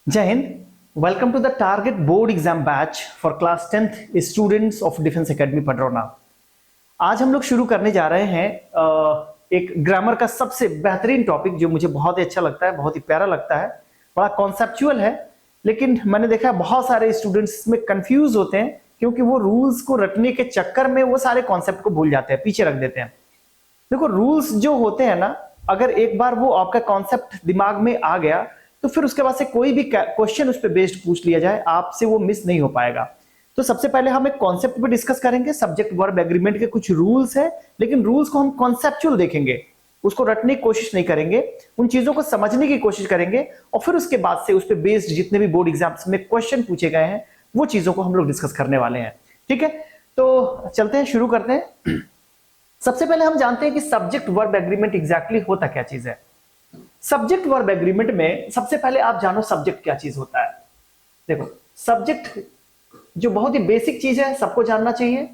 जय हिंद। Welcome to the target board exam batch for class 10th students of defence academy Padrauna. आज हम लोग शुरू करने जा रहे हैं एक ग्रामर का सबसे बेहतरीन टॉपिक जो मुझे बहुत ही अच्छा लगता है, बहुत ही प्यारा लगता है, बड़ा कॉन्सेप्चुअल है। लेकिन मैंने देखा है बहुत सारे स्टूडेंट्स इसमें कंफ्यूज होते हैं क्योंकि वो रूल्स को रटने के चक्कर में वो सारे कॉन्सेप्ट को भूल जाते हैं, पीछे रख देते हैं। देखो, रूल्स जो होते हैं ना, अगर एक बार वो आपका कॉन्सेप्ट दिमाग में आ गया तो फिर उसके बाद से कोई भी क्वेश्चन उस पर बेस्ड पूछ लिया जाए आपसे वो मिस नहीं हो पाएगा। तो सबसे पहले हम एक कॉन्सेप्ट पे डिस्कस करेंगे। सब्जेक्ट वर्ब एग्रीमेंट के कुछ रूल्स है, लेकिन रूल्स को हम कॉन्सेप्चुअल देखेंगे, उसको रटने की कोशिश नहीं करेंगे, उन चीजों को समझने की कोशिश करेंगे और फिर उसके बाद से उस पर बेस्ड जितने भी बोर्ड एग्जाम्स में क्वेश्चन पूछे गए हैं वो चीजों को हम लोग डिस्कस करने वाले हैं। ठीक है, तो चलते हैं, शुरू करते हैं। सबसे पहले हम जानते हैं कि सब्जेक्ट वर्ब एग्रीमेंट एग्जैक्टली होता क्या चीज है। सब्जेक्ट वर्ब एग्रीमेंट में सबसे पहले आप जानो सब्जेक्ट क्या चीज होता है। देखो, सब्जेक्ट जो बहुत ही बेसिक चीज है, सबको जानना चाहिए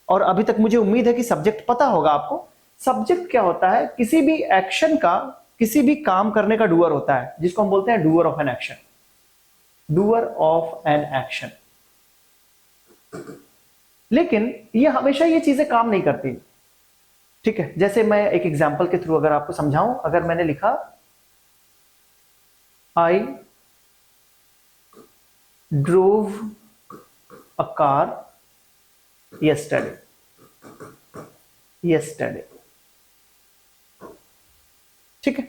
और अभी तक मुझे उम्मीद है कि सब्जेक्ट पता होगा आपको। सब्जेक्ट क्या होता है? किसी भी एक्शन का, किसी भी काम करने का डूअर होता है, जिसको हम बोलते हैं doer of an action. Doer of an action. लेकिन ये हमेशा ये चीजें काम नहीं करती। ठीक है, जैसे मैं एक एग्जांपल के थ्रू अगर आपको समझाऊं, अगर मैंने लिखा I drove a car yesterday. ठीक है,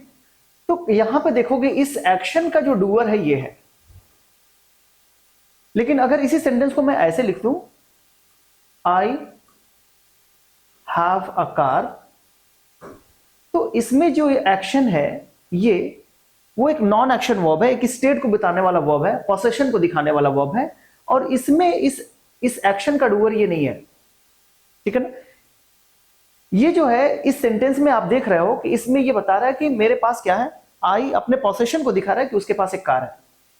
तो यहां पे देखोगे इस एक्शन का जो डूअर है ये है। लेकिन अगर इसी सेंटेंस को मैं ऐसे लिख दूं, I have a car, तो इसमें जो एक्शन है ये वो एक नॉन एक्शन वर्ब है, एक स्टेट को बताने वाला वर्ब है, पोसेशन को दिखाने वाला वर्ब है, और इसमें इस एक्शन का डूअर ये नहीं है। ठीक है ना? ये जो है इस सेंटेंस में आप देख रहे हो कि इसमें ये बता रहा है कि मेरे पास क्या है, आई अपने पोसेशन को दिखा रहा है कि उसके पास एक कार है।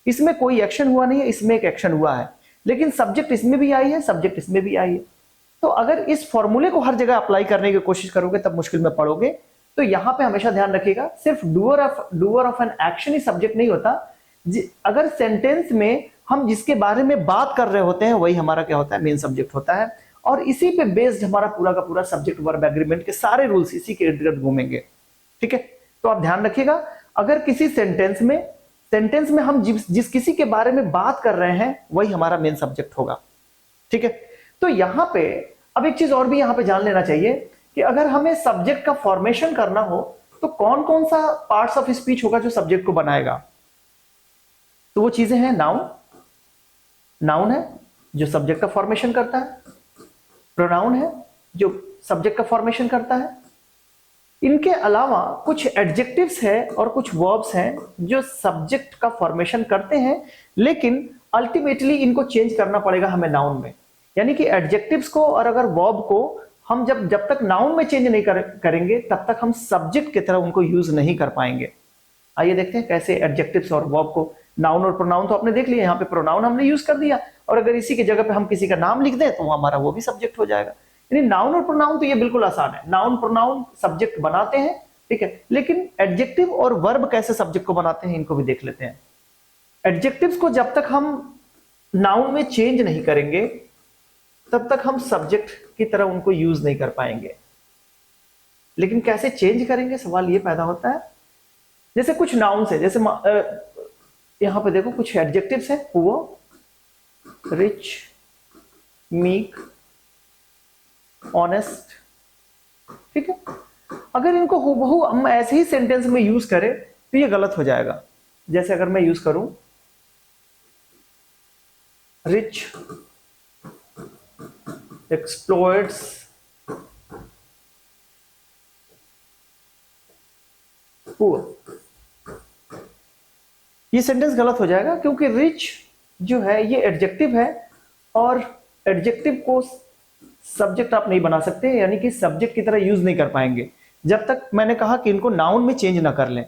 इसमें कोई एक्शन हुआ नहीं है, इसमें एक एक्शन हुआ है, लेकिन सब्जेक्ट इसमें भी आई है, सब्जेक्ट इसमें भी आई है। तो अगर इस फॉर्मूले को हर जगह अप्लाई करने की कोशिश करोगे तब मुश्किल में पड़ोगे। तो यहां पे हमेशा ध्यान रखिएगा, सिर्फ doer of an action he subject नहीं होता। अगर सेंटेंस में हम जिसके बारे में बात कर रहे होते हैं वही हमारा क्या होता है, मेन सब्जेक्ट होता है, और इसी पे बेस्ड हमारा पूरा का पूरा सब्जेक्ट वर्ब एग्रीमेंट के सारे रूल्स इसी के इर्द गिर्द घूमेंगे। ठीक है, तो आप ध्यान रखिएगा, अगर किसी सेंटेंस में हम जिस किसी के बारे में बात कर रहे हैं वही हमारा मेन सब्जेक्ट होगा। ठीक है, तो यहां पे अब एक चीज और भी यहां पे जान लेना चाहिए कि अगर हमें सब्जेक्ट का फॉर्मेशन करना हो तो कौन कौन सा पार्ट्स ऑफ स्पीच होगा जो सब्जेक्ट को बनाएगा। तो वो चीजें हैं, नाउन है जो सब्जेक्ट का फॉर्मेशन करता है, प्रोनाउन है जो सब्जेक्ट का फॉर्मेशन करता है। इनके अलावा कुछ एडजेक्टिव्स है और कुछ वर्ब्स हैं जो सब्जेक्ट का फॉर्मेशन करते हैं, लेकिन अल्टीमेटली इनको चेंज करना पड़ेगा हमें नाउन में। यानी कि एडजेक्टिव्स को और अगर वर्ब को हम जब तक नाउन में चेंज नहीं करेंगे तब तक हम सब्जेक्ट की तरह उनको यूज नहीं कर पाएंगे। आइए देखते हैं कैसे एडजेक्टिव्स और वर्ब को, नाउन और प्रोनाउन तो आपने देख लिया, यहाँ पे प्रोनाउन हमने यूज कर दिया, और अगर इसी की जगह पे हम किसी का नाम लिख दें तो हमारा वो भी सब्जेक्ट हो जाएगा। यानी नाउन और प्रोनाउन तो ये बिल्कुल आसान है, नाउन प्रोनाउन सब्जेक्ट बनाते हैं। ठीक है, लेकिन एडजेक्टिव और वर्ब कैसे सब्जेक्ट को बनाते हैं इनको भी देख लेते हैं। एडजेक्टिव्स को जब तक हम नाउन में चेंज नहीं करेंगे तब तक हम सब्जेक्ट की तरह उनको यूज नहीं कर पाएंगे। लेकिन कैसे चेंज करेंगे, सवाल ये पैदा होता है। जैसे कुछ नाउन है, जैसे यहां पे देखो कुछ एडजेक्टिव्स है, पुअर, रिच, मीक, ऑनेस्ट। ठीक है, अगर इनको हूबहू हम ऐसे ही सेंटेंस में यूज करें तो ये गलत हो जाएगा। जैसे अगर मैं यूज करूं रिच exploits poor, ये सेंटेंस गलत हो जाएगा क्योंकि रिच जो है ये एडजेक्टिव है और एडजेक्टिव को सब्जेक्ट आप नहीं बना सकते, यानी कि सब्जेक्ट की तरह यूज नहीं कर पाएंगे जब तक मैंने कहा कि इनको नाउन में चेंज ना कर लें।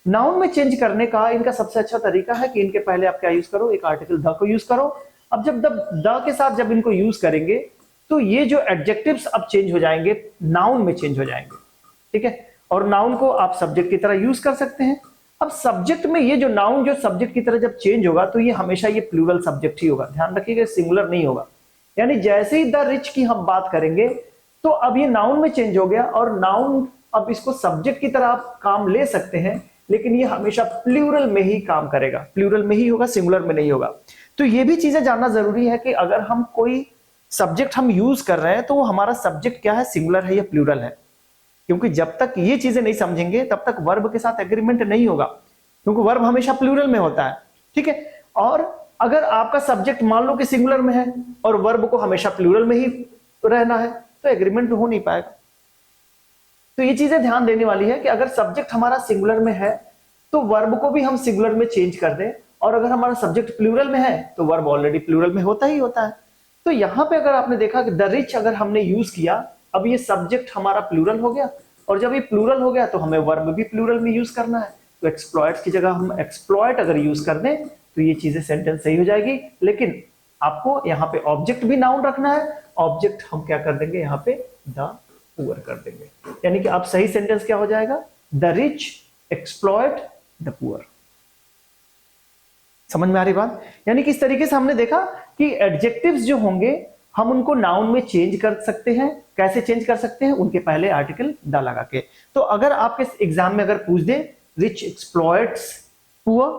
नाउन में चेंज करने का इनका सबसे अच्छा तरीका है कि इनके पहले आप क्या यूज करो, एक आर्टिकल द को यूज करो। अब जब द के साथ जब इनको यूज करेंगे तो ये जो एडजेक्टिव्स अब चेंज हो जाएंगे, नाउन में चेंज हो जाएंगे। ठीक है, और नाउन को आप सब्जेक्ट की तरह यूज कर सकते हैं। अब सब्जेक्ट में ये जो नाउन जो सब्जेक्ट की तरह जब चेंज होगा तो ये हमेशा ये प्लूरल सब्जेक्ट ही होगा, ध्यान रखिएगा, सिंगुलर नहीं होगा। यानी जैसे ही द रिच की हम बात करेंगे तो अब ये नाउन में चेंज हो गया, और नाउन अब इसको सब्जेक्ट की तरह आप काम ले सकते हैं, लेकिन ये हमेशा प्लूरल में ही काम करेगा, प्लूरल में ही होगा, सिंगुलर में नहीं होगा। तो ये भी चीजें जानना जरूरी है कि अगर हम कोई सब्जेक्ट हम यूज कर रहे हैं तो वो हमारा सब्जेक्ट क्या है, सिंगुलर है या प्लूरल है। क्योंकि जब तक ये चीजें नहीं समझेंगे तब तक वर्ब के साथ एग्रीमेंट नहीं होगा, क्योंकि वर्ब हमेशा प्लूरल में होता है, ठीक है। और अगर आपका सब्जेक्ट मान लो कि सिंगुलर में है और वर्ब को हमेशा प्लूरल में ही रहना है तो एग्रीमेंट हो नहीं पाएगा। तो ये चीजें ध्यान देने वाली है कि अगर सब्जेक्ट हमारा सिंगुलर में है तो वर्ब को भी हम सिंगुलर में चेंज कर दें, और अगर हमारा सब्जेक्ट प्लूरल में है तो वर्ब ऑलरेडी प्लूरल में होता ही होता है। तो यहां पे अगर आपने देखा कि द रिच अगर हमने यूज किया, अब ये सब्जेक्ट हमारा प्लूरल हो गया, और जब ये प्लूरल हो गया तो हमें वर्ब भी प्लूरल में यूज करना है। तो एक्सप्लॉइट की जगह हम एक्सप्लॉइट अगर यूज कर दें तो ये चीजें सेंटेंस सही हो जाएगी। लेकिन आपको यहाँ पे ऑब्जेक्ट भी नाउन रखना है, ऑब्जेक्ट हम क्या कर देंगे यहाँ पे द पुअर कर देंगे, यानी कि अब सही सेंटेंस क्या हो जाएगा, the rich exploit the poor. समझ में आ रही बात? यानी कि इस तरीके से हमने देखा कि एडजेक्टिव्स जो होंगे हम उनको नाउन में चेंज कर सकते हैं। कैसे चेंज कर सकते हैं? उनके पहले आर्टिकल द लगा के। तो अगर आपके एग्जाम में अगर पूछ दे रिच एक्सप्लॉइट्स पुअर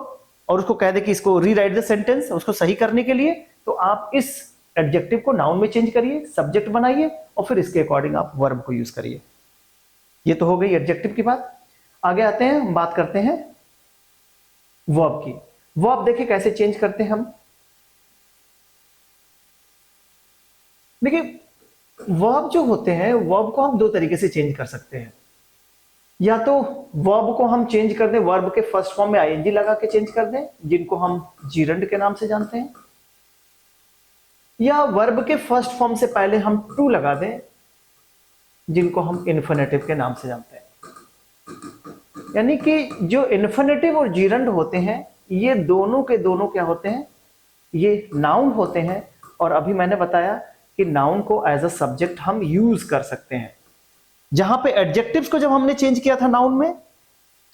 और उसको कह दे कि इसको रीराइट द सेंटेंस, उसको सही करने के लिए, तो आप इस एडजेक्टिव को नाउन में चेंज करिए, सब्जेक्ट बनाइए और फिर इसके अकॉर्डिंग आप वर्ब को यूज करिए। ये तो हो गई एडजेक्टिव की बात। आगे आते हैं, हम बात करते हैं वर्ब की। वर्ब देखिए कैसे चेंज करते हैं हम। देखिए वर्ब जो होते हैं, वर्ब को हम दो तरीके से चेंज कर सकते हैं। या तो वर्ब को हम चेंज कर दें, वर्ब के फर्स्ट फॉर्म में आईएनजी लगा के चेंज कर दें, जिनको हम जीरंड के नाम से जानते हैं, या वर्ब के फर्स्ट फॉर्म से पहले हम टू लगा दें, जिनको हम इन्फिनेटिव के नाम से जानते हैं। यानी कि जो इन्फिनेटिव और जीरंड होते हैं ये दोनों के दोनों क्या होते हैं, ये नाउन होते हैं। और अभी मैंने बताया कि नाउन को एज अ सब्जेक्ट हम यूज कर सकते हैं। जहां पे एडजेक्टिव्स को जब हमने चेंज किया था नाउन में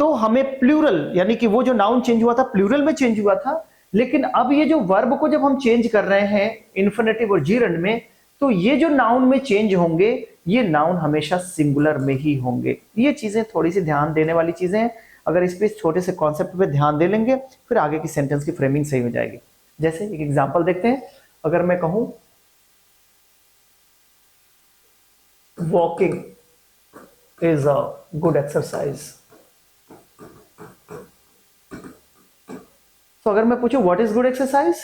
तो हमें प्लूरल, यानी कि वो जो नाउन चेंज हुआ था प्लूरल में चेंज हुआ था, लेकिन अब ये जो वर्ब को जब हम चेंज कर रहे हैं इन्फिनेटिव और जीरंड में, तो ये जो नाउन में चेंज होंगे ये नाउन हमेशा सिंगुलर में ही होंगे। ये चीजें थोड़ी सी ध्यान देने वाली चीजें हैं। अगर इस पे छोटे से कॉन्सेप्ट पे ध्यान दे लेंगे फिर आगे की सेंटेंस की फ्रेमिंग सही हो जाएगी। जैसे एक एग्जांपल देखते हैं। अगर मैं कहूं walking is a good exercise, तो अगर मैं पूछूं व्हाट इज गुड एक्सरसाइज,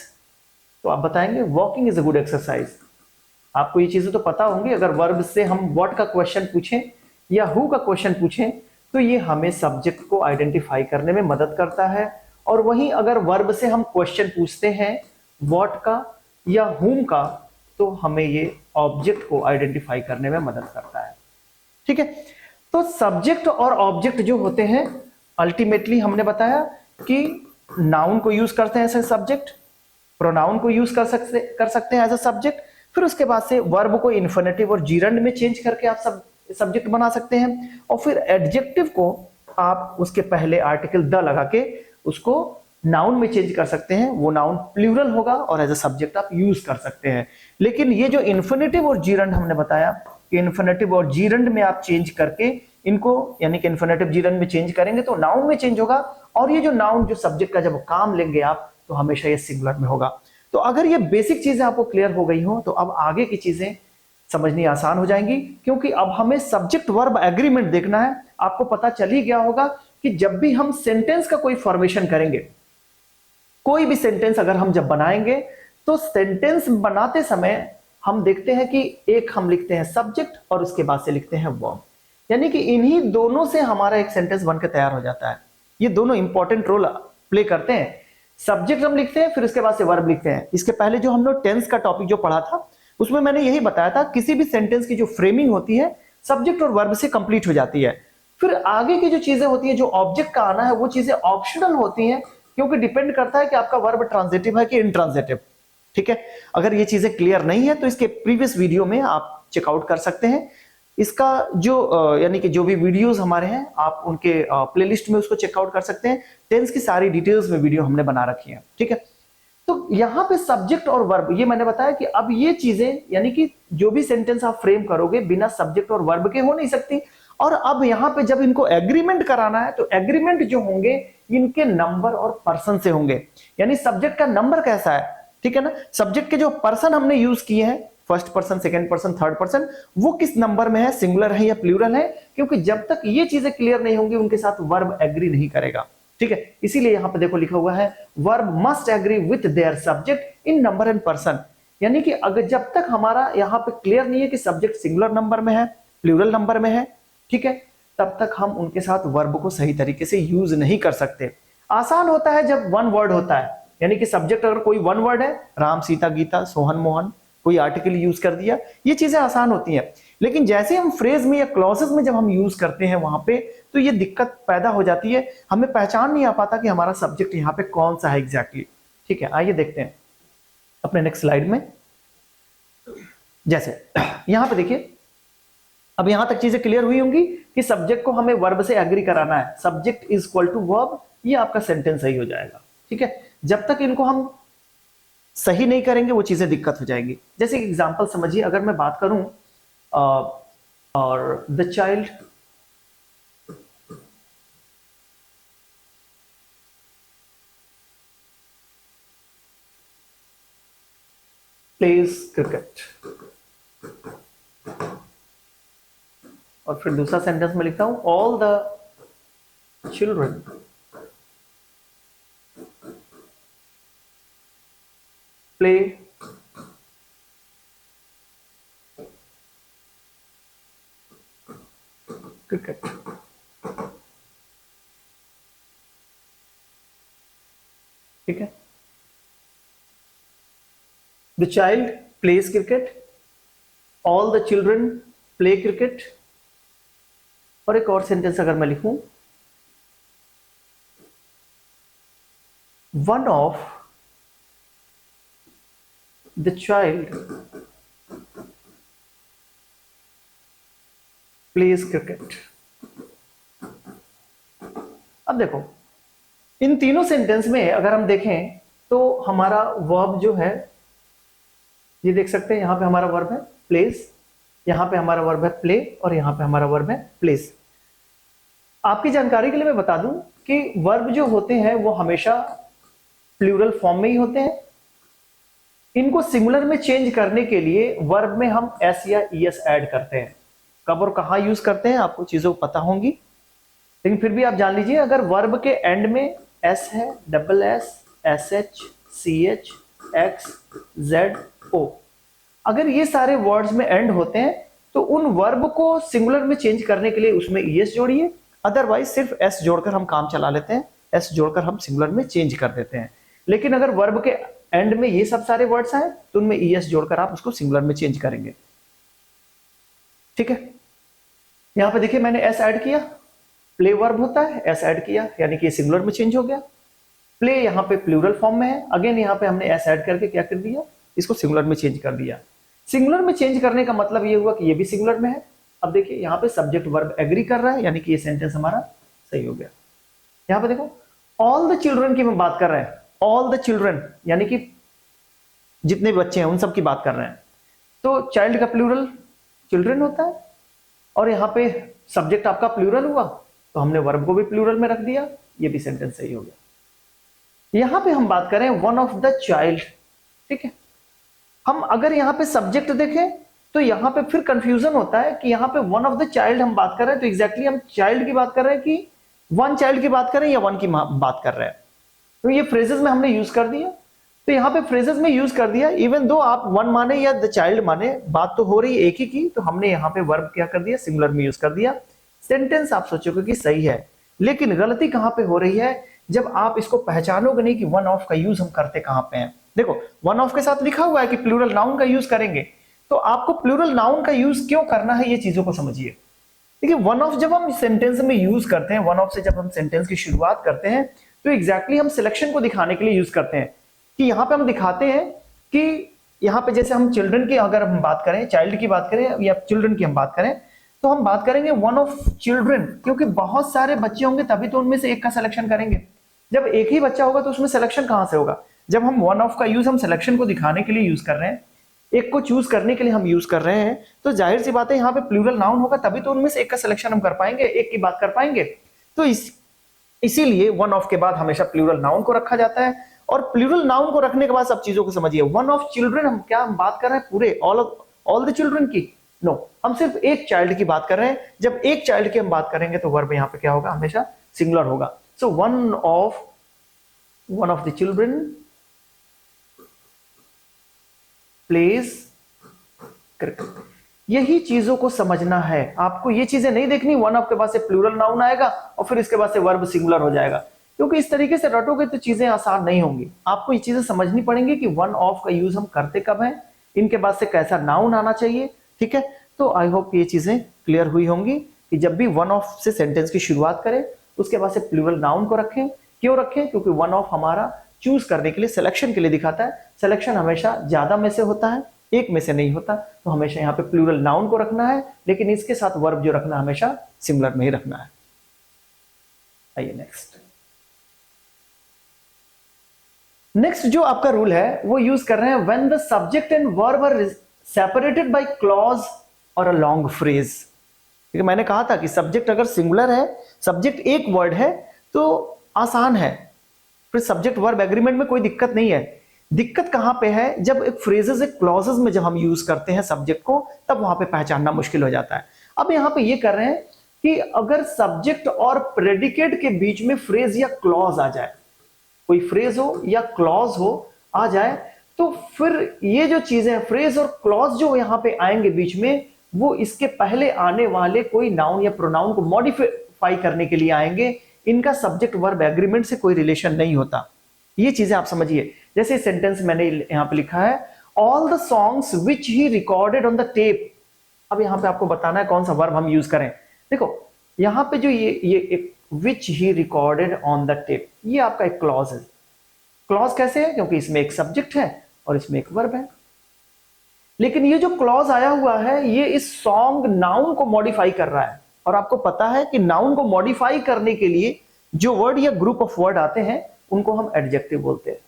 तो आप बताएंगे walking is a good exercise. आपको ये चीजें तो पता होंगी। अगर वर्ब से हम व्हाट का क्वेश्चन पूछें या हु का क्वेश्चन पूछें तो ये हमें सब्जेक्ट को आइडेंटिफाई करने में मदद करता है। और वहीं अगर वर्ब से हम क्वेश्चन पूछते हैं व्हाट का या हुम का, तो हमें ये ऑब्जेक्ट को आइडेंटिफाई करने में मदद करता है। ठीक है, तो सब्जेक्ट और ऑब्जेक्ट जो होते हैं अल्टीमेटली हमने बताया कि नाउन को यूज करते हैं एज ए सब्जेक्ट, प्रोनाउन को यूज कर सकते हैं एज ए सब्जेक्ट, फिर उसके बाद से वर्ब को इन्फिनेटिव और जीरंड में चेंज करके आप सब्जेक्ट बना सकते हैं, और फिर एडजेक्टिव को आप उसके पहले आर्टिकल द लगा के उसको नाउन में चेंज कर सकते हैं। वो नाउन प्लूरल होगा और एज ए सब्जेक्ट आप यूज कर सकते हैं। लेकिन ये जो इन्फिनेटिव और जीरंड हमने बताया कि इन्फिनेटिव और जीरंड में आप चेंज करके इनको, यानी कि इन्फिनेटिव जीरंड में चेंज करेंगे तो नाउन में चेंज होगा, और ये जो नाउन जो सब्जेक्ट का जब काम लेंगे आप तो हमेशा ये सिंगुलर में होगा। तो अगर ये बेसिक चीजें आपको क्लियर हो गई हो तो अब आगे की चीजें समझनी आसान हो जाएंगी, क्योंकि अब हमें सब्जेक्ट वर्ब एग्रीमेंट देखना है। आपको पता चल ही गया होगा कि जब भी हम सेंटेंस का कोई फॉर्मेशन करेंगे, कोई भी सेंटेंस अगर हम जब बनाएंगे तो सेंटेंस बनाते समय हम देखते हैं कि एक हम लिखते हैं सब्जेक्ट और उसके बाद से लिखते हैं वर्ब, यानी कि इन्हीं दोनों से हमारा एक सेंटेंस बनकर तैयार हो जाता है। ये दोनों इंपॉर्टेंट रोल प्ले करते हैं। सब्जेक्ट हम लिखते हैं फिर उसके बाद से वर्ब लिखते हैं। इसके पहले जो हमने टेंस का टॉपिक जो पढ़ा था उसमें मैंने यही बताया था, किसी भी सेंटेंस की जो फ्रेमिंग होती है सब्जेक्ट और वर्ब से कंप्लीट हो जाती है। फिर आगे की जो चीजें होती है, जो ऑब्जेक्ट का आना है, वो चीजें ऑप्शनल होती हैं, क्योंकि डिपेंड करता है कि आपका वर्ब ट्रांजिटिव है कि इंट्रांजिटिव। ठीक है, अगर ये चीजें क्लियर नहीं है तो इसके प्रीवियस वीडियो में आप चेकआउट कर सकते हैं। इसका जो यानी कि जो भी वीडियोस हमारे हैं आप उनके प्लेलिस्ट में उसको चेकआउट कर सकते हैं। टेंस की सारी डिटेल्स में वीडियो हमने बना रखी है, ठीक है। तो यहां पे सब्जेक्ट और वर्ब, ये मैंने बताया कि अब ये चीजें यानी कि जो भी सेंटेंस आप फ्रेम करोगे बिना सब्जेक्ट और वर्ब के हो नहीं सकती। और अब यहां पे जब इनको एग्रीमेंट कराना है तो एग्रीमेंट जो होंगे इनके नंबर और पर्सन से होंगे। यानी सब्जेक्ट का नंबर कैसा है, ठीक है ना, सब्जेक्ट के जो पर्सन हमने यूज किए हैं, first person, second person, third person, वो किस नंबर में है, सिंगुलर है या प्लूरल है, क्योंकि जब तक ये चीजें क्लियर नहीं होंगी उनके साथ वर्ब एग्री नहीं करेगा, ठीक है। इसीलिए यहां पे देखो लिखा हुआ है verb must agree with their subject in number and person. यानी कि अगर जब तक हमारा यहां पे क्लियर नहीं है कि सब्जेक्ट सिंगुलर नंबर में है, प्लूरल नंबर में है, ठीक है, तब तक हम उनके साथ वर्ब को सही तरीके से यूज नहीं कर सकते। आसान होता है जब वन वर्ड होता है, यानी कि सब्जेक्ट अगर कोई वन वर्ड है, राम सीता गीता सोहन मोहन, कोई आर्टिकल यूज कर दिया, ये चीजें आसान होती हैं। लेकिन जैसे हम फ्रेज में या क्लॉजेस में जब हम यूज करते हैं वहां पे, तो ये दिक्कत पैदा हो जाती है, हमें पहचान नहीं आ पाता कि हमारा सब्जेक्ट यहाँ पे कौन सा है एग्जैक्टली, ठीक है। आइए देखते हैं अपने नेक्स्ट स्लाइड में। जैसे यहां पे देखिए, अब यहां तक चीजें क्लियर हुई होंगी कि सब्जेक्ट को हमें वर्ब से एग्री कराना है, subject is equal to verb, ये आपका सेंटेंस सही हो जाएगा, ठीक है। जब तक इनको हम सही नहीं करेंगे वो चीजें दिक्कत हो जाएंगी। जैसे एग्जांपल समझिए, अगर मैं बात करूं और द चाइल्ड प्लेज क्रिकेट, और फिर दूसरा सेंटेंस में लिखता हूं all the children play cricket, ठीक है। The child pledge cricket, all the children play cricket, और एक और सेंटेंस अगर मैं लिखूं one of the child pledge cricket. अब देखो इन तीनों सेंटेंस में अगर हम देखें तो हमारा वर्ब जो है, ये देख सकते हैं यहां पे हमारा वर्ब है प्लेस, यहां पे हमारा वर्ब है प्ले, और यहां पे हमारा वर्ब है प्लेस। आपकी जानकारी के लिए मैं बता दूं कि वर्ब जो होते हैं वो हमेशा प्लूरल फॉर्म में ही होते हैं। इनको सिंगुलर में चेंज करने के लिए वर्ब में हम एस या ईएस ऐड करते हैं। कब और कहां यूज करते हैं आपको चीजों को पता होंगी, लेकिन फिर भी आप जान लीजिए, अगर वर्ब के एंड में एस है, double S, S H, C H, X, Z, O, अगर ये सारे वर्ड्स में एंड होते हैं तो उन वर्ब को सिंगुलर में चेंज करने के लिए उसमें ईएस जोड़िए, अदरवाइज सिर्फ एस जोड़कर हम काम चला लेते हैं, एस जोड़कर हम सिंगुलर में चेंज कर देते हैं। लेकिन अगर वर्ब के एंड में ये सब सारे वर्ड्स आए तो उनमें ईएस जोड़कर आप उसको सिंगुलर में चेंज करेंगे, ठीक है। यहां पे देखिए मैंने एस ऐड किया, प्ले वर्ब होता है, एस ऐड किया यानी कि सिंगुलर में चेंज हो गया। प्ले यहां पे प्लूरल फॉर्म में है, अगेन यहां पे हमने एस ऐड करके क्या कर दिया, इसको सिंगुलर में चेंज कर दिया। सिंगुलर में चेंज करने का मतलब ये हुआ कि ये भी सिंगुलर में है। अब देखिए यहां पे सब्जेक्ट वर्ब एग्री कर रहा है, यानी कि ये सेंटेंस हमारा सही हो गया। यहां पे देखो ऑल द चिल्ड्रन की हम बात कर रहे हैं, ऑल द चिल्ड्रन यानी कि जितने बच्चे हैं उन सब की बात कर रहे हैं, तो चाइल्ड का प्लूरल चिल्ड्रन होता है, और यहाँ पे सब्जेक्ट आपका प्लूरल हुआ तो हमने वर्ब को भी प्लूरल में रख दिया, ये भी सेंटेंस सही हो गया। यहां पे हम बात करें वन ऑफ द चाइल्ड, ठीक है। हम अगर यहाँ पे सब्जेक्ट देखें तो यहाँ पे फिर कंफ्यूजन होता है कि यहाँ पे वन ऑफ द चाइल्ड हम बात कर रहे हैं तो एग्जैक्टली हम चाइल्ड की बात कर रहे हैं कि वन चाइल्ड की बात कर रहे हैं या वन की बात कर रहे हैं, तो ये फ्रेजेस में हमने यूज कर दिया। तो यहाँ पे फ्रेजेस में यूज कर दिया, इवन दो आप वन माने या द चाइल्ड माने, बात तो हो रही एक ही की, तो हमने यहाँ पे वर्ब क्या कर दिया, सिंगुलर में यूज कर दिया। सेंटेंस आप सोचोगे कि सही है, लेकिन गलती कहां पे हो रही है, जब आप इसको पहचानोगे नहीं कि वन ऑफ का यूज हम करते कहां पे हैं। देखो वन ऑफ के साथ लिखा हुआ है कि प्लूरल नाउन का यूज करेंगे, तो आपको प्लूरल नाउन का यूज क्यों करना है ये चीजों को समझिए। देखिए वन ऑफ जब हम सेंटेंस में यूज करते हैं, वन ऑफ से जब हम सेंटेंस की शुरुआत करते हैं तो एग्जैक्टली हम सिलेक्शन को दिखाने के लिए यूज करते हैं, कि यहाँ पे हम दिखाते हैं कि यहाँ पे जैसे हम चिल्ड्रन की अगर हम बात करें, चाइल्ड की बात करें या चिल्ड्रन की हम बात करें, तो हम बात करेंगे वन ऑफ चिल्ड्रन, क्योंकि बहुत सारे बच्चे होंगे तभी तो उनमें से एक का सिलेक्शन करेंगे। जब एक ही बच्चा होगा तो उसमें सिलेक्शन कहां से होगा? जब हम वन ऑफ का यूज हम सिलेक्शन को दिखाने के लिए यूज कर रहे हैं, एक को चूज करने के लिए हम यूज कर रहे हैं, तो जाहिर सी बात है यहाँ पे प्लूरल नाउन होगा तभी तो उनमें से एक का सिलेक्शन हम कर पाएंगे, एक की बात कर पाएंगे। तो इसीलिए वन ऑफ के बाद हमेशा प्लूरल नाउन को रखा जाता है। और प्लूरल नाउन को रखने के बाद सब चीजों को समझिए। वन ऑफ चिल्ड्रन, हम क्या हम बात कर रहे हैं पूरे ऑल द चिल्ड्रन की? नो, हम सिर्फ एक चाइल्ड की बात कर रहे हैं। जब एक चाइल्ड की हम बात करेंगे तो वर्ब यहाँ पे क्या होगा? हमेशा सिंगुलर होगा। So one of the children pledge cricket. यही चीजों को समझना है आपको, ये चीजें नहीं देखनी वन ऑफ के बाद से प्लूरल नाउन आएगा और फिर इसके बाद से वर्ब सिंगुलर हो जाएगा, क्योंकि इस तरीके से रटोगे तो चीजें आसान नहीं होंगी। आपको ये चीजें समझनी पड़ेंगी कि वन ऑफ का यूज हम करते कब है, इनके बाद से कैसा नाउन आना चाहिए। ठीक है, तो आई होप ये चीजें क्लियर हुई होंगी कि जब भी वन ऑफ से सेंटेंस की शुरुआत करें उसके बाद से प्लूरल नाउन को रखें। क्यों रखें? क्योंकि वन ऑफ हमारा चूज करने के लिए, सिलेक्शन के लिए दिखाता है। सिलेक्शन हमेशा ज्यादा में से होता है, एक में से नहीं होता, तो हमेशा यहाँ पे प्लूरल नाउन को रखना है, लेकिन इसके साथ वर्ब जो रखना है हमेशा सिंगुलर में ही रखना है। आइए नेक्स्ट जो आपका रूल है वो यूज कर रहे हैं when the subject and verb are separated by clause और अ लॉन्ग फ्रेज। ठीक है, मैंने कहा था कि सब्जेक्ट अगर सिंगुलर है, सब्जेक्ट एक वर्ड है तो आसान है, फिर सब्जेक्ट वर्ब एग्रीमेंट में कोई दिक्कत नहीं है। दिक्कत कहां पे है? जब एक फ्रेजेस एक क्लॉजेस में जब हम यूज करते हैं सब्जेक्ट को, तब वहां पे पहचानना मुश्किल हो जाता है। अब यहां पे ये कर रहे हैं कि अगर सब्जेक्ट और प्रेडिकेट के बीच में फ्रेज या क्लॉज आ जाए, कोई फ्रेज हो या क्लॉज हो आ जाए, तो फिर ये जो चीजें फ्रेज और क्लॉज जो यहां पे आएंगे बीच में, वो इसके पहले आने वाले कोई नाउन या प्रोनाउन को मॉडिफाई करने के लिए आएंगे। इनका सब्जेक्ट वर्ब एग्रीमेंट से कोई रिलेशन नहीं होता। ये चीजें आप समझिए। जैसे सेंटेंस मैंने यहां पे लिखा है, all the songs which he recorded on the tape. अब यहां पे आपको बताना है कौन सा वर्ब हम यूज करें। देखो यहां पे जो ये एक विच ही रिकॉर्डेड ऑन द टेप, ये आपका एक क्लॉज है। क्लॉज कैसे है? क्योंकि इसमें एक सब्जेक्ट है और इसमें एक वर्ब है। लेकिन ये जो क्लॉज आया हुआ है ये इस सॉन्ग नाउन को मॉडिफाई कर रहा है, और आपको पता है कि नाउन को मॉडिफाई करने के लिए जो वर्ड या ग्रुप ऑफ वर्ड आते हैं उनको हम एडजेक्टिव बोलते हैं।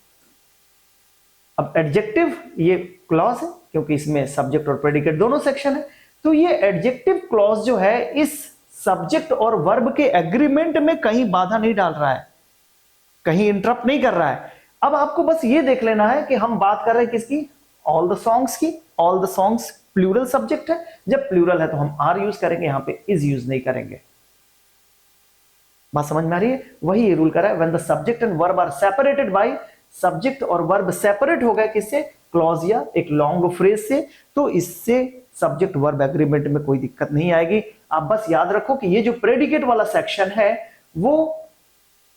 अब एडजेक्टिव ये क्लॉज है क्योंकि इसमें सब्जेक्ट और प्रेडिकेट दोनों सेक्शन है, तो ये एडजेक्टिव क्लॉज जो है इस सब्जेक्ट और वर्ब के एग्रीमेंट में कहीं बाधा नहीं डाल रहा है, कहीं इंटरप्ट नहीं कर रहा है। अब आपको बस ये देख लेना है कि हम बात कर रहे हैं किसकी? ऑल द सॉन्ग्स की। All the songs plural subject है, जब प्लूरल है तो हम आर यूज करेंगे, यहां पे इज यूज नहीं करेंगे। बात समझ में आ रही है? वही ये रूल करा है, when the subject and verb are separated by, subject और वर्ब सेपरेट हो गए किससे? क्लॉज या एक लॉन्ग फ्रेज से, तो इससे सब्जेक्ट वर्ब एग्रीमेंट में कोई दिक्कत नहीं आएगी। आप बस याद रखो कि ये जो प्रेडिकेट वाला सेक्शन है वो